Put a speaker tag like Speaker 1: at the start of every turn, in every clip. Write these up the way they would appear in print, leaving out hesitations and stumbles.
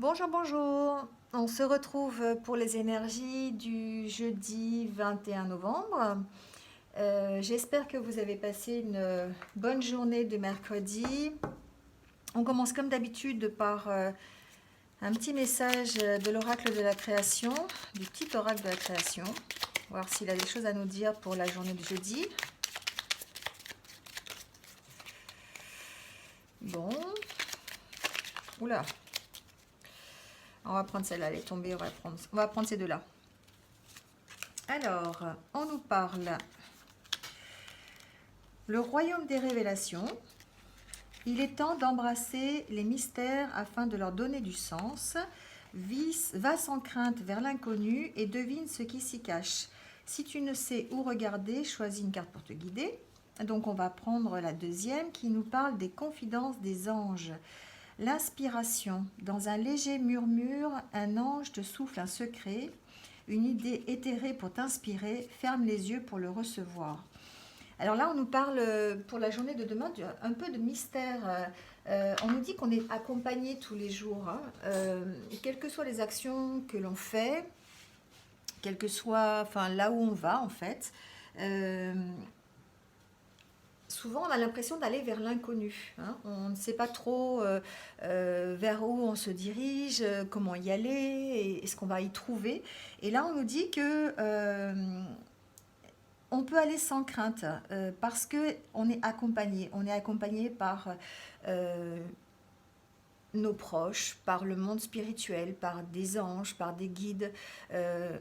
Speaker 1: Bonjour, bonjour. On se retrouve pour les énergies du jeudi 21 novembre. J'espère que vous avez passé une bonne journée de mercredi. On commence comme d'habitude par un petit message de l'oracle de la création, du petit oracle de la création. Voir s'il a des choses à nous dire pour la journée de jeudi. Bon. Oula. On va prendre celle-là, elle est tombée, on va prendre ces deux-là. Alors, on nous parle le royaume des révélations. Il est temps d'embrasser les mystères afin de leur donner du sens. Va sans crainte vers l'inconnu et devine ce qui s'y cache. Si tu ne sais où regarder, choisis une carte pour te guider. Donc on va prendre la deuxième qui nous parle des confidences des anges. L'inspiration. Dans un léger murmure, un ange te souffle un secret, une idée éthérée pour t'inspirer. Ferme les yeux pour le recevoir. Alors là, on nous parle pour la journée de demain un peu de mystère. On nous dit qu'on est accompagné tous les jours, hein, quelles que soient les actions que l'on fait, quel que soit, enfin, là où on va en fait. euh, Souvent, on a l'impression d'aller vers l'inconnu, hein. On ne sait pas trop vers où on se dirige, comment y aller, et ce qu'on va y trouver. Et là, on nous dit que on peut aller sans crainte parce que on est accompagné. On est accompagné par euh, nos proches, par le monde spirituel, par des anges, par des guides. Euh,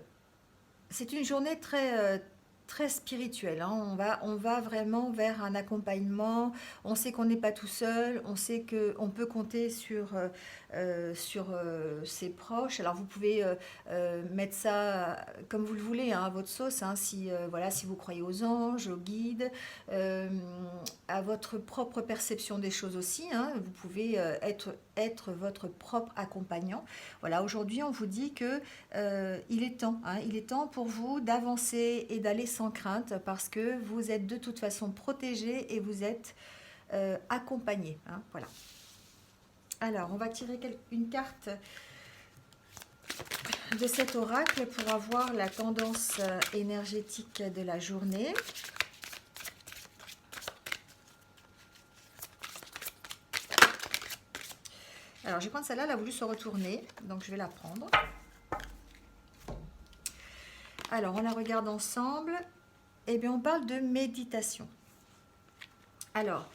Speaker 1: c'est une journée très spirituelle, hein. On va vraiment vers un accompagnement. On sait qu'on n'est pas tout seul. On sait qu'on peut compter sur ses proches. Alors vous pouvez mettre ça comme vous le voulez, hein, à votre sauce, hein, si vous croyez aux anges, aux guides, euh, à votre propre perception des choses aussi, hein. Vous pouvez être votre propre accompagnant. Voilà, aujourd'hui on vous dit que il est temps, hein, il est temps pour vous d'avancer et d'aller sans crainte parce que vous êtes de toute façon protégé et vous êtes accompagné, hein, voilà. Alors, on va tirer une carte de cet oracle pour avoir la tendance énergétique de la journée. Alors, je vais prendre celle-là, elle a voulu se retourner, donc je vais la prendre. Alors, on la regarde ensemble. Eh bien, on parle de méditation. Alors,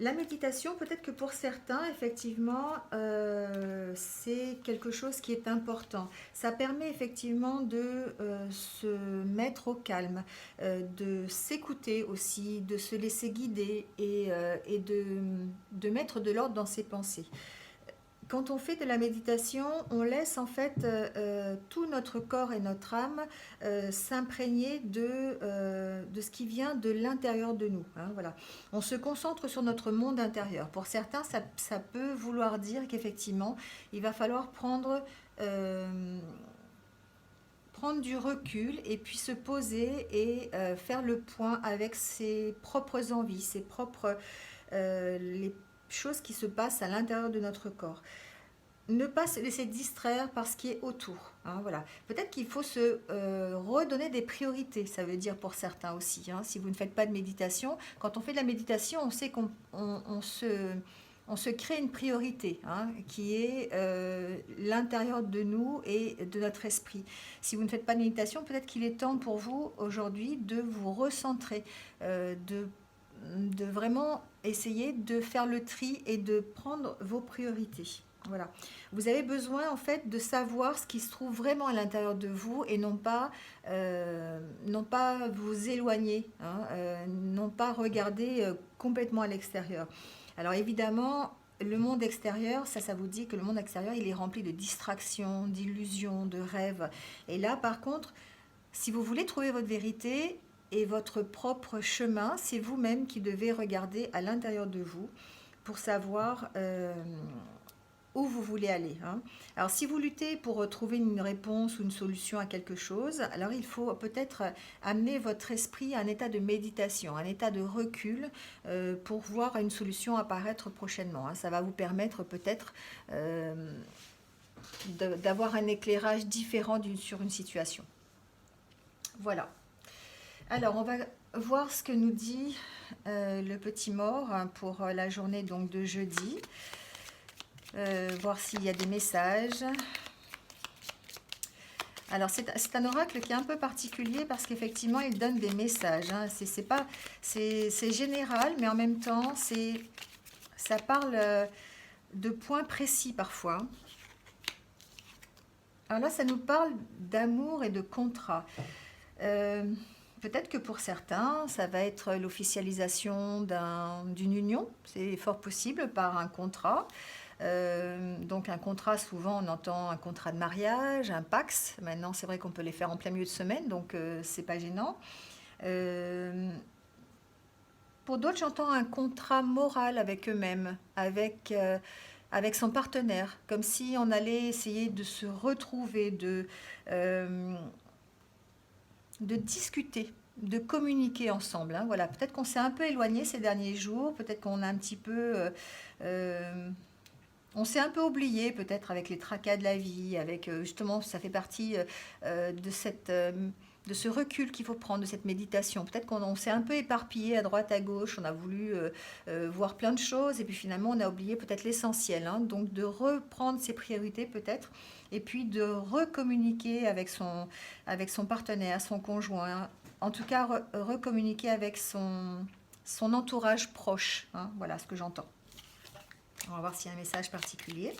Speaker 1: la méditation, peut-être que pour certains, effectivement, c'est quelque chose qui est important. Ça permet effectivement de se mettre au calme, de s'écouter aussi, de se laisser guider et de mettre de l'ordre dans ses pensées. Quand on fait de la méditation, on laisse en fait tout notre corps et notre âme s'imprégner de ce qui vient de l'intérieur de nous, hein, voilà. On se concentre sur notre monde intérieur. Pour certains, ça peut vouloir dire qu'effectivement, il va falloir prendre du recul et puis se poser et faire le point avec ses propres envies, les choses qui se passent à l'intérieur de notre corps. Ne pas se laisser distraire par ce qui est autour, hein, voilà. Peut-être qu'il faut se redonner des priorités, ça veut dire pour certains aussi, hein. Si vous ne faites pas de méditation, quand on fait de la méditation, on sait qu'on se crée une priorité, hein, qui est l'intérieur de nous et de notre esprit. Si vous ne faites pas de méditation, peut-être qu'il est temps pour vous aujourd'hui de vous recentrer, de vraiment essayer de faire le tri et de prendre vos priorités. Voilà. Vous avez besoin en fait de savoir ce qui se trouve vraiment à l'intérieur de vous et non pas vous éloigner, hein, non pas regarder complètement à l'extérieur. Alors évidemment, le monde extérieur, ça vous dit que le monde extérieur, il est rempli de distractions, d'illusions, de rêves. Et là, par contre, si vous voulez trouver votre vérité et votre propre chemin, c'est vous-même qui devez regarder à l'intérieur de vous pour savoir où vous voulez aller, hein. Alors si vous luttez pour trouver une réponse ou une solution à quelque chose, alors il faut peut-être amener votre esprit à un état de méditation, un état de recul pour voir une solution apparaître prochainement, hein. Ça va vous permettre peut-être d'avoir un éclairage différent sur une situation. Voilà. Alors, on va voir ce que nous dit le petit mort pour la journée donc de jeudi. Voir s'il y a des messages. Alors, c'est un oracle qui est un peu particulier parce qu'effectivement, il donne des messages. Hein. C'est général, mais en même temps, ça parle de points précis parfois. Alors là, ça nous parle d'amour et de contrat. Peut-être que pour certains, ça va être l'officialisation d'une union. C'est fort possible par un contrat. Donc un contrat, souvent on entend un contrat de mariage, un Pax. Maintenant c'est vrai qu'on peut les faire en plein milieu de semaine, donc c'est pas gênant. Pour d'autres, j'entends un contrat moral avec eux-mêmes, avec son partenaire, comme si on allait essayer de se retrouver, de discuter, de communiquer ensemble. Hein. Voilà, peut-être qu'on s'est un peu éloigné ces derniers jours, peut-être qu'on a un petit peu on s'est un peu oublié peut-être avec les tracas de la vie, avec justement, ça fait partie de ce recul qu'il faut prendre, de cette méditation. Peut-être qu'on s'est un peu éparpillé à droite, à gauche, on a voulu voir plein de choses et puis finalement on a oublié peut-être l'essentiel. Hein. Donc de reprendre ses priorités peut-être et puis de recommuniquer avec son partenaire, son conjoint. En tout cas, recommuniquer avec son entourage proche. Hein. Voilà ce que j'entends. On va voir s'il y a un message particulier.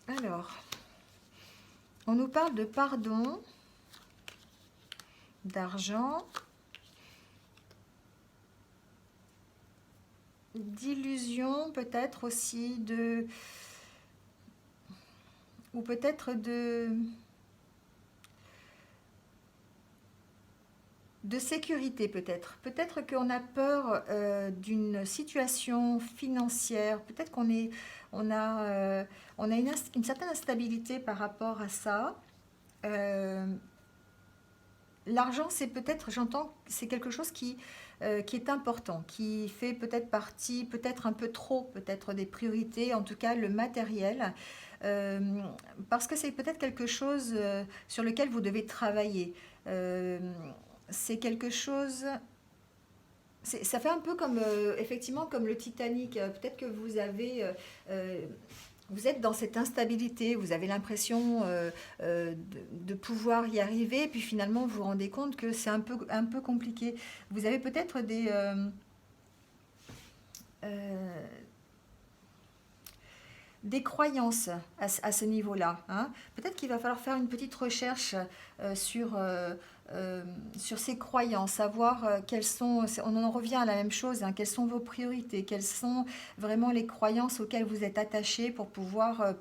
Speaker 1: Alors, on nous parle de pardon, d'argent, d'illusion peut-être aussi, ou peut-être de sécurité peut-être. Peut-être qu'on a peur d'une situation financière, peut-être on a une certaine instabilité par rapport à ça. L'argent, c'est peut-être, j'entends, c'est quelque chose qui est important, qui fait peut-être partie, peut-être un peu trop, peut-être des priorités, en tout cas le matériel, parce que c'est peut-être quelque chose sur lequel vous devez travailler. C'est quelque chose... Ça fait un peu comme, effectivement, comme le Titanic. Peut-être que vous êtes dans cette instabilité, vous avez l'impression de pouvoir y arriver, puis finalement vous vous rendez compte que c'est un peu compliqué. Vous avez peut-être des croyances à ce niveau-là. Hein. Peut-être qu'il va falloir faire une petite recherche sur ces croyances, savoir quelles sont, on en revient à la même chose, hein, quelles sont vos priorités, quelles sont vraiment les croyances auxquelles vous êtes attachés pour pouvoir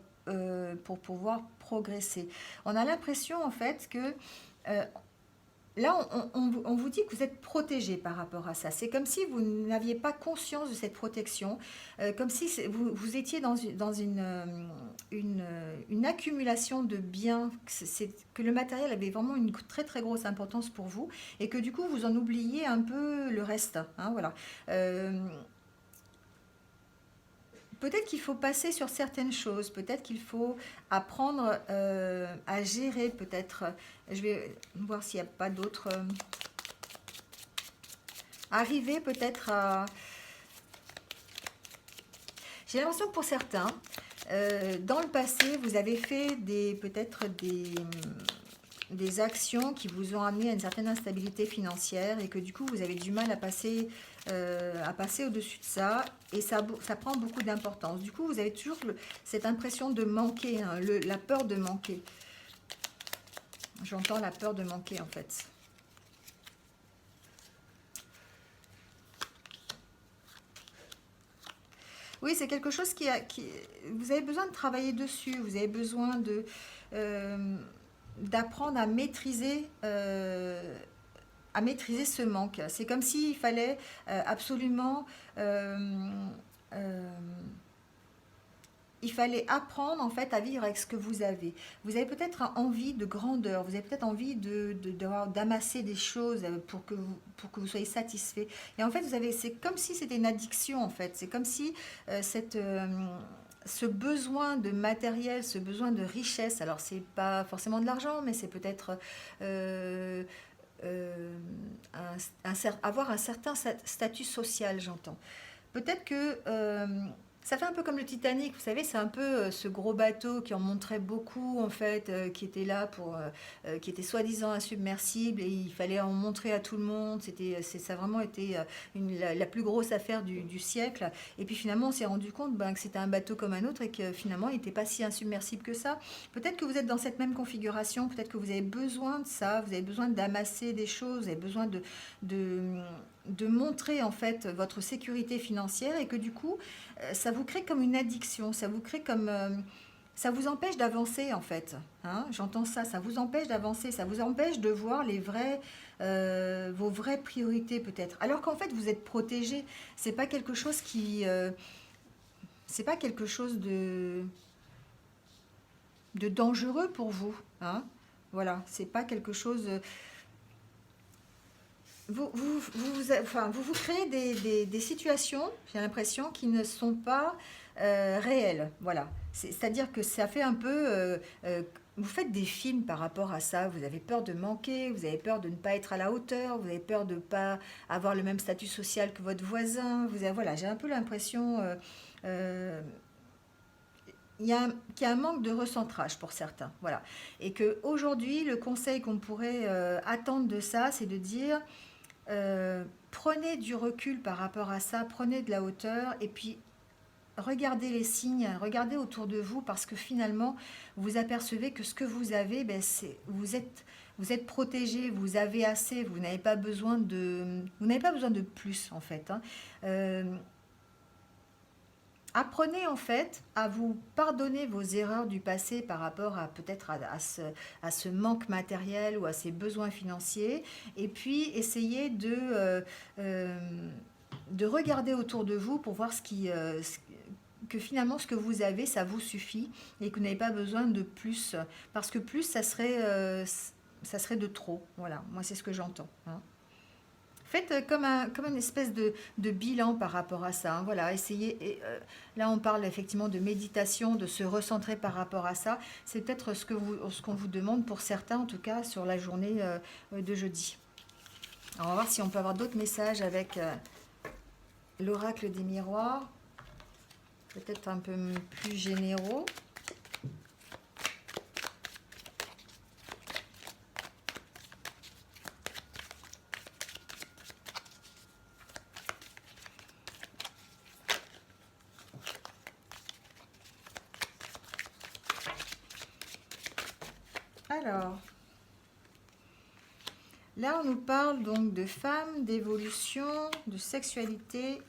Speaker 1: progresser. On a l'impression en fait que là, on vous dit que vous êtes protégé par rapport à ça. C'est comme si vous n'aviez pas conscience de cette protection, comme si vous étiez dans une accumulation de biens, que le matériel avait vraiment une très très grosse importance pour vous, et que du coup vous en oubliez un peu le reste. Hein, voilà. Peut-être qu'il faut passer sur certaines choses, peut-être qu'il faut apprendre à gérer, peut-être. Je vais voir s'il n'y a pas d'autres... arriver peut-être à... J'ai l'impression que pour certains, dans le passé, vous avez fait peut-être des actions qui vous ont amené à une certaine instabilité financière et que du coup, vous avez du mal à passer au-dessus de ça et ça prend beaucoup d'importance. Du coup, vous avez toujours cette impression de manquer, hein, la peur de manquer. J'entends la peur de manquer en fait. Oui, c'est quelque chose vous avez besoin de travailler dessus, vous avez besoin d'apprendre à maîtriser ce manque. C'est comme s'il fallait absolument il fallait apprendre en fait à vivre avec ce que vous avez. Vous avez peut-être envie de grandeur, vous avez peut-être envie d'amasser des choses pour que vous soyez satisfait. Et en fait, c'est comme si c'était une addiction en fait. C'est comme si ce besoin de matériel, ce besoin de richesse, alors c'est pas forcément de l'argent, mais c'est peut-être euh, euh, avoir un certain statut social, j'entends. Peut-être que ça fait un peu comme le Titanic, vous savez, c'est un peu ce gros bateau qui en montrait beaucoup, en fait, qui était là qui était soi-disant insubmersible et il fallait en montrer à tout le monde. Ça a vraiment été la plus grosse affaire du siècle. Et puis finalement, on s'est rendu compte ben, que c'était un bateau comme un autre et que finalement, il n'était pas si insubmersible que ça. Peut-être que vous êtes dans cette même configuration, peut-être que vous avez besoin de ça, vous avez besoin d'amasser des choses, vous avez besoin de, de montrer en fait votre sécurité financière et que du coup ça vous crée comme une addiction, ça vous crée comme ça vous empêche d'avancer en fait, hein, j'entends ça, ça vous empêche d'avancer, ça vous empêche de voir vos vraies priorités peut-être, alors qu'en fait vous êtes protégé, c'est pas quelque chose c'est pas quelque chose de dangereux pour vous, hein, voilà, c'est pas quelque chose vous vous créez des situations, j'ai l'impression, qui ne sont pas réelles. Voilà. C'est-à-dire que ça fait un peu... vous faites des films par rapport à ça. Vous avez peur de manquer, vous avez peur de ne pas être à la hauteur, vous avez peur de ne pas avoir le même statut social que votre voisin. Voilà, j'ai un peu l'impression... euh, qu'il y a un manque de recentrage pour certains. Voilà. Et qu'aujourd'hui, le conseil qu'on pourrait attendre de ça, c'est de dire prenez du recul par rapport à ça, prenez de la hauteur et puis regardez les signes, regardez autour de vous parce que finalement vous apercevez que ce que vous avez, ben, vous êtes protégé, vous avez assez, vous n'avez pas besoin de plus en fait, hein. Apprenez en fait à vous pardonner vos erreurs du passé par rapport à peut-être à ce manque matériel ou à ces besoins financiers et puis essayez de regarder autour de vous pour voir que finalement ce que vous avez ça vous suffit et que vous n'avez pas besoin de plus parce que plus ça serait de trop. Voilà, moi c'est ce que j'entends, hein. Faites comme une espèce de bilan par rapport à ça, hein. Voilà, essayez. Là, on parle effectivement de méditation, de se recentrer par rapport à ça. C'est peut-être ce qu'on vous demande pour certains, en tout cas, sur la journée de jeudi. Alors, on va voir si on peut avoir d'autres messages avec l'oracle des miroirs. Peut-être un peu plus généraux. Alors, là, on nous parle donc de femmes, d'évolution, de sexualité,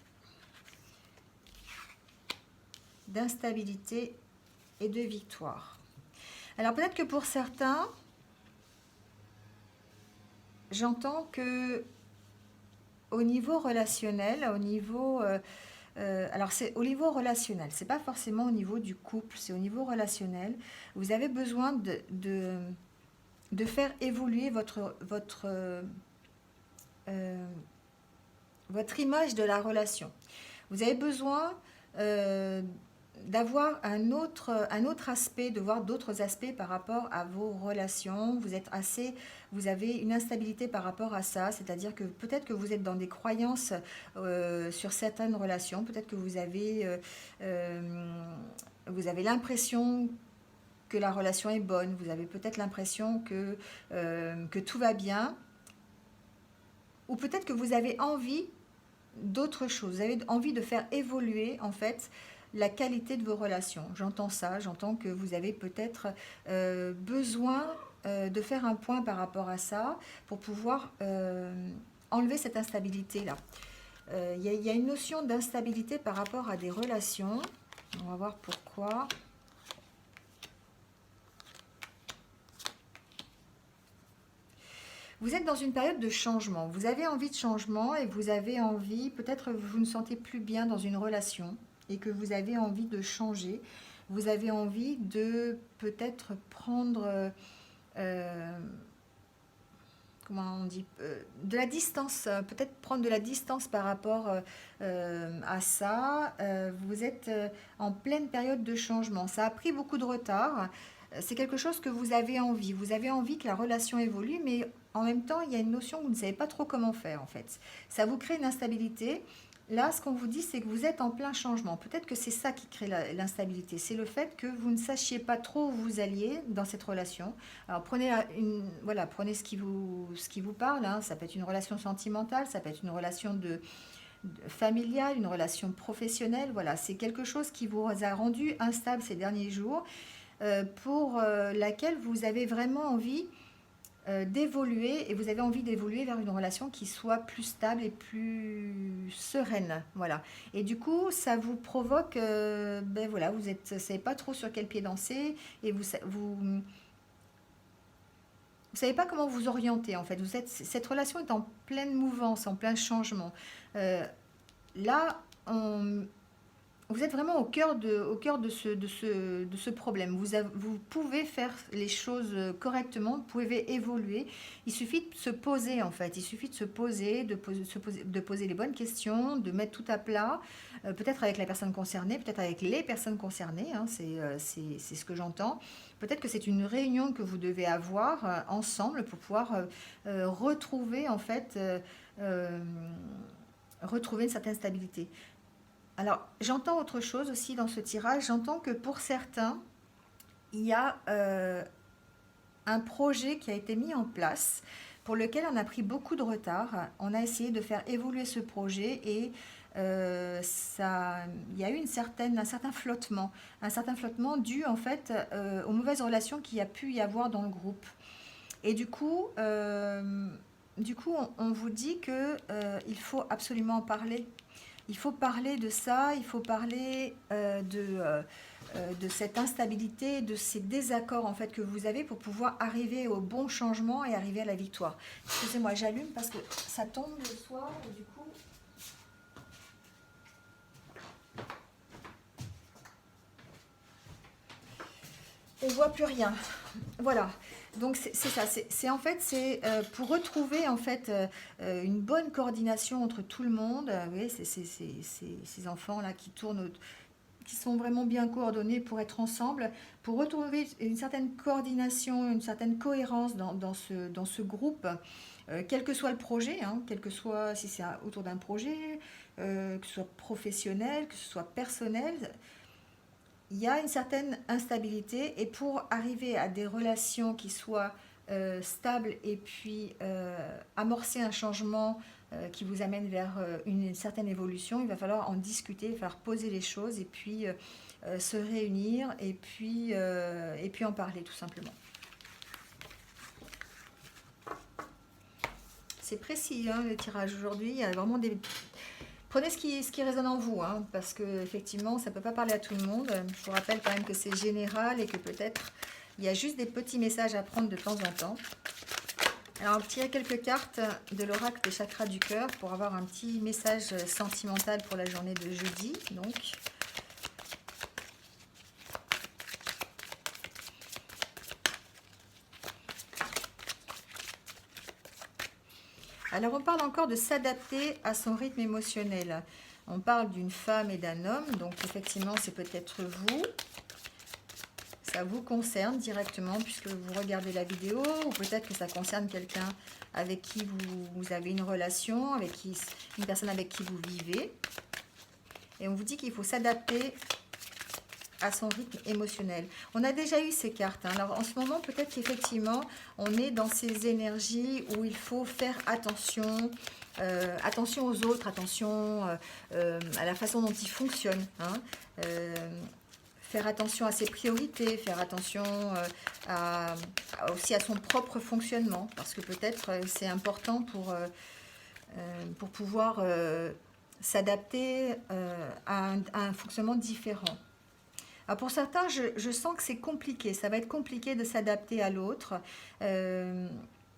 Speaker 1: d'instabilité et de victoire. Alors, peut-être que pour certains, j'entends que au niveau relationnel, alors c'est au niveau relationnel, c'est pas forcément au niveau du couple, c'est au niveau relationnel. Vous avez besoin de faire évoluer votre image de la relation. Vous avez besoin d'avoir un autre aspect, de voir d'autres aspects par rapport à vos relations. Vous avez une instabilité par rapport à ça, c'est-à-dire que peut-être que vous êtes dans des croyances sur certaines relations, peut-être que vous avez l'impression que la relation est bonne, vous avez peut-être l'impression que tout va bien, ou peut-être que vous avez envie d'autre chose, vous avez envie de faire évoluer en fait la qualité de vos relations. J'entends ça, j'entends que vous avez peut-être besoin de faire un point par rapport à ça pour pouvoir enlever cette instabilité-là. Il y a une notion d'instabilité par rapport à des relations. On va voir pourquoi. Vous êtes dans une période de changement. Vous avez envie de changement et vous avez envie, peut-être vous ne sentez plus bien dans une relation et que vous avez envie de changer. vous avez envie de peut-être prendre, euh, comment on dit, de la distance, peut-être prendre de la distance par rapport à ça. Vous êtes en pleine période de changement. Ça a pris beaucoup de retard. C'est quelque chose que vous avez envie. Vous avez envie que la relation évolue, mais en même temps, il y a une notion que vous ne savez pas trop comment faire, en fait. Ça vous crée une instabilité. Là, ce qu'on vous dit, c'est que vous êtes en plein changement. Peut-être que c'est ça qui crée l'instabilité. C'est le fait que vous ne sachiez pas trop où vous alliez dans cette relation. Alors prenez, voilà, prenez ce qui vous parle. Hein. Ça peut être une relation sentimentale, ça peut être une relation familiale, une relation professionnelle. Voilà, c'est quelque chose qui vous a rendu instable ces derniers jours, pour laquelle vous avez vraiment envie d'évoluer, et vous avez envie d'évoluer vers une relation qui soit plus stable et plus sereine, voilà. Et du coup, ça vous provoque, ben voilà, vous savez pas trop sur quel pied danser, et vous savez pas comment vous orienter en fait. Cette relation est en pleine mouvance, en plein changement. Euh, Là, vous êtes vraiment au cœur de ce problème. Vous pouvez faire les choses correctement, vous pouvez évoluer. Il suffit de se poser en fait. Il suffit de se poser, de poser les bonnes questions, de mettre tout à plat, peut-être avec la personne concernée, peut-être avec les personnes concernées. Hein, c'est ce que j'entends. Peut-être que c'est une réunion que vous devez avoir ensemble pour pouvoir retrouver en fait, euh, retrouver une certaine stabilité. Alors, j'entends autre chose aussi dans ce tirage. J'entends que pour certains, il y a un projet qui a été mis en place pour lequel on a pris beaucoup de retard. On a essayé de faire évoluer ce projet et il y a eu un certain flottement dû en fait aux mauvaises relations qu'il y a pu y avoir dans le groupe. Et du coup, on vous dit que il faut absolument en parler. Il faut parler de ça, il faut parler de cette instabilité, de ces désaccords en fait que vous avez pour pouvoir arriver au bon changement et arriver à la victoire. Excusez-moi, j'allume parce que ça tombe le soir et du coup, on voit plus rien. Voilà. Donc c'est ça. C'est en fait c'est pour retrouver en fait une bonne coordination entre tout le monde. Vous voyez, ces enfants là qui tournent, qui sont vraiment bien coordonnés pour être ensemble, pour retrouver une certaine coordination, une certaine cohérence dans ce groupe, quel que soit le projet, hein, quel que soit si c'est autour d'un projet, que ce soit professionnel, que ce soit personnel. Il y a une certaine instabilité, et pour arriver à des relations qui soient stables et puis amorcer un changement qui vous amène vers une certaine évolution, il va falloir en discuter, il va falloir poser les choses et puis se réunir et puis en parler tout simplement. C'est précis hein, le tirage aujourd'hui, il y a vraiment des... Prenez ce qui résonne en vous, hein, parce que effectivement, ça ne peut pas parler à tout le monde. Je vous rappelle quand même que c'est général et que peut-être il y a juste des petits messages à prendre de temps en temps. Alors, on va tirer quelques cartes de l'oracle des chakras du cœur pour avoir un petit message sentimental pour la journée de jeudi. Donc, alors, on parle encore de s'adapter à son rythme émotionnel. On parle d'une femme et d'un homme, donc effectivement, c'est peut-être vous. Ça vous concerne directement puisque vous regardez la vidéo, ou peut-être que ça concerne quelqu'un avec qui vous avez une relation, une personne avec qui vous vivez. Et on vous dit qu'il faut s'adapter à son rythme émotionnel. On a déjà eu ces cartes. Hein. Alors en ce moment, peut-être qu'effectivement, on est dans ces énergies où il faut faire attention, attention aux autres, attention à la façon dont ils fonctionnent. Hein. Faire attention à ses priorités, faire attention aussi à son propre fonctionnement, parce que peut-être c'est important pour pouvoir s'adapter à un fonctionnement différent. Alors pour certains, je sens que c'est compliqué, ça va être compliqué de s'adapter à l'autre. Il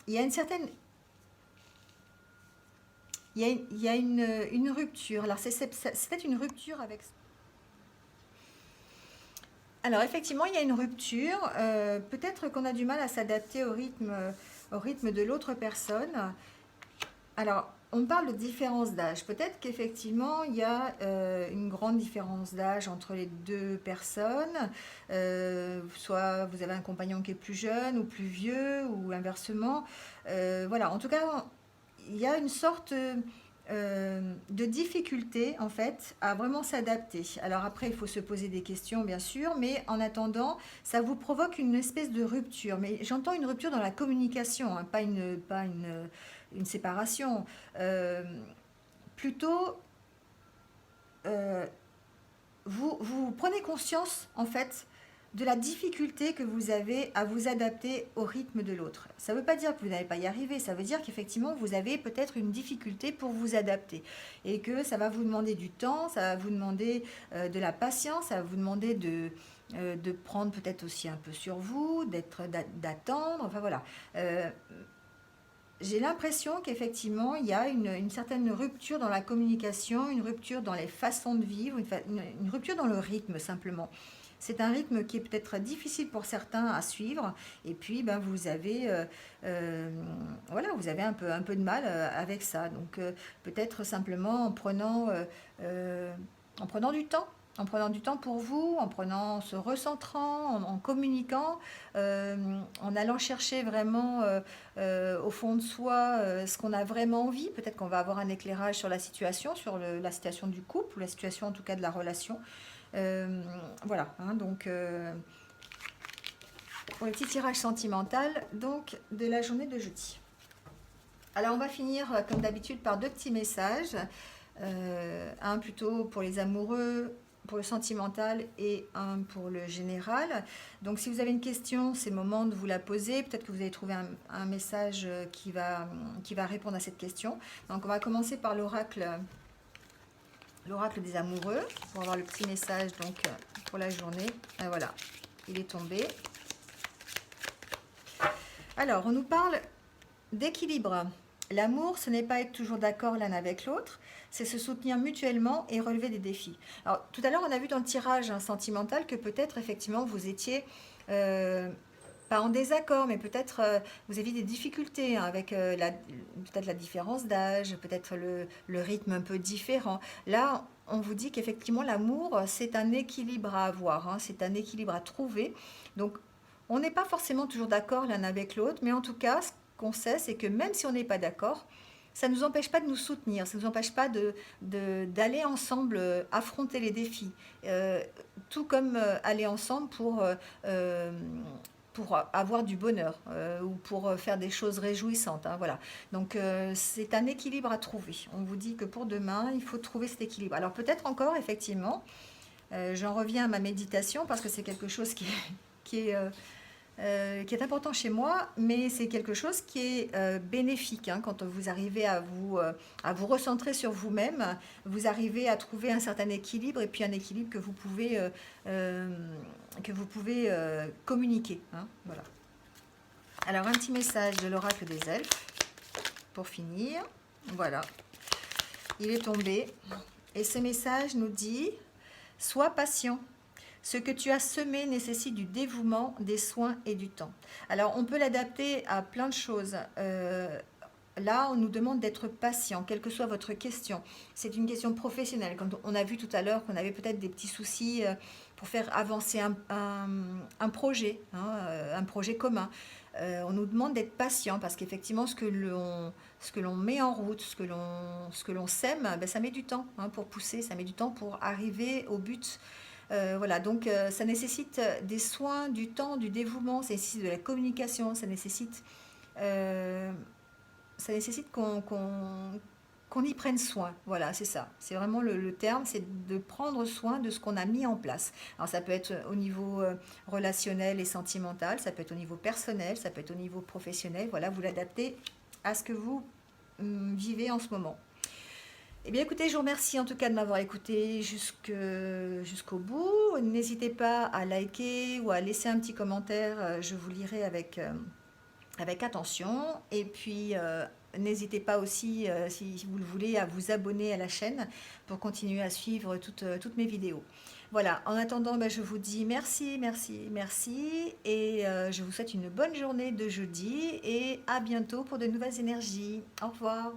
Speaker 1: y a une certaine... Il y a une rupture. Alors c'est peut-être une rupture avec... Alors effectivement, il y a une rupture. Peut-être qu'on a du mal à s'adapter au rythme de l'autre personne. Alors, on parle de différence d'âge. Peut-être qu'effectivement, il y a une grande différence d'âge entre les deux personnes. Soit vous avez un compagnon qui est plus jeune ou plus vieux, ou inversement. Voilà, en tout cas, il y a une sorte de difficulté, en fait, à vraiment s'adapter. Alors après, il faut se poser des questions, bien sûr, mais en attendant, ça vous provoque une espèce de rupture. Mais j'entends une rupture dans la communication, hein, une séparation. Euh, Plutôt, euh, vous prenez conscience, en fait, de la difficulté que vous avez à vous adapter au rythme de l'autre. Ça ne veut pas dire que vous n'allez pas y arriver, ça veut dire qu'effectivement, vous avez peut-être une difficulté pour vous adapter et que ça va vous demander du temps, ça va vous demander de la patience, ça va vous demander de prendre peut-être aussi un peu sur vous, d'attendre, enfin voilà. J'ai l'impression qu'effectivement, il y a une certaine rupture dans la communication, une rupture dans les façons de vivre, une rupture dans le rythme simplement. C'est un rythme qui est peut-être difficile pour certains à suivre, et puis ben, euh, voilà, vous avez un peu de mal avec ça. Donc peut-être simplement euh, en prenant du temps. En prenant du temps pour vous, en se recentrant, en communiquant, en allant chercher vraiment au fond de soi ce qu'on a vraiment envie. Peut-être qu'on va avoir un éclairage sur la situation, sur la situation du couple, ou la situation en tout cas de la relation. Euh, voilà, hein, donc pour le petit tirage sentimental donc, de la journée de jeudi. Alors on va finir comme d'habitude par deux petits messages. Un plutôt pour les amoureux, pour le sentimental, et un pour le général. Donc si vous avez une question, c'est le moment de vous la poser. Peut-être que vous allez trouver un message qui va répondre à cette question. Donc on va commencer par l'oracle des amoureux, pour avoir le petit message donc, pour la journée. Et voilà, il est tombé. Alors, on nous parle d'équilibre. L'amour, ce n'est pas être toujours d'accord l'un avec l'autre, c'est se soutenir mutuellement et relever des défis. Alors, tout à l'heure, on a vu dans le tirage sentimental que peut-être, effectivement, vous étiez euh, pas en désaccord, mais peut-être vous aviez des difficultés hein, avec peut-être la différence d'âge, peut-être le rythme un peu différent. Là, on vous dit qu'effectivement, l'amour, c'est un équilibre à avoir, hein, c'est un équilibre à trouver. Donc, on n'est pas forcément toujours d'accord l'un avec l'autre, mais en tout cas, ce qu'on sait, c'est que même si on n'est pas d'accord, ça ne nous empêche pas de nous soutenir, ça ne nous empêche pas d'aller ensemble affronter les défis, Euh, tout comme aller ensemble euh, pour avoir du bonheur ou pour faire des choses réjouissantes. Hein, voilà. Donc c'est un équilibre à trouver. On vous dit que pour demain, il faut trouver cet équilibre. Alors peut-être encore, effectivement, j'en reviens à ma méditation parce que c'est quelque chose qui est qui est important chez moi, mais c'est quelque chose qui est bénéfique. Hein, quand vous arrivez à vous recentrer sur vous-même, vous arrivez à trouver un certain équilibre et puis un équilibre euh, que vous pouvez communiquer. Hein, voilà. Alors, un petit message de l'oracle des elfes pour finir. Voilà, il est tombé. Et ce message nous dit: sois patient. Ce que tu as semé nécessite du dévouement, des soins et du temps. Alors, on peut l'adapter à plein de choses. Là, on nous demande d'être patient, quelle que soit votre question. C'est une question professionnelle. Quand on a vu tout à l'heure qu'on avait peut-être des petits soucis pour faire avancer un projet, hein, un projet commun. On nous demande d'être patient parce qu'effectivement, ce que l'on met en route, ce que l'on sème, ben, ça met du temps hein, pour pousser, ça met du temps pour arriver au but. Voilà, donc ça nécessite des soins, du temps, du dévouement, ça nécessite de la communication, euh, ça nécessite qu'on y prenne soin. Voilà, c'est ça. C'est vraiment le terme, c'est de prendre soin de ce qu'on a mis en place. Alors ça peut être au niveau relationnel et sentimental, ça peut être au niveau personnel, ça peut être au niveau professionnel. Voilà, vous l'adaptez à ce que vous vivez en ce moment. Eh bien écoutez, je vous remercie en tout cas de m'avoir écouté jusqu'au bout. N'hésitez pas à liker ou à laisser un petit commentaire, je vous lirai avec attention. Et puis N'hésitez pas aussi, si vous le voulez, à vous abonner à la chaîne pour continuer à suivre toutes mes vidéos. Voilà, en attendant, ben, je vous dis merci, merci, merci et je vous souhaite une bonne journée de jeudi et à bientôt pour de nouvelles énergies. Au revoir.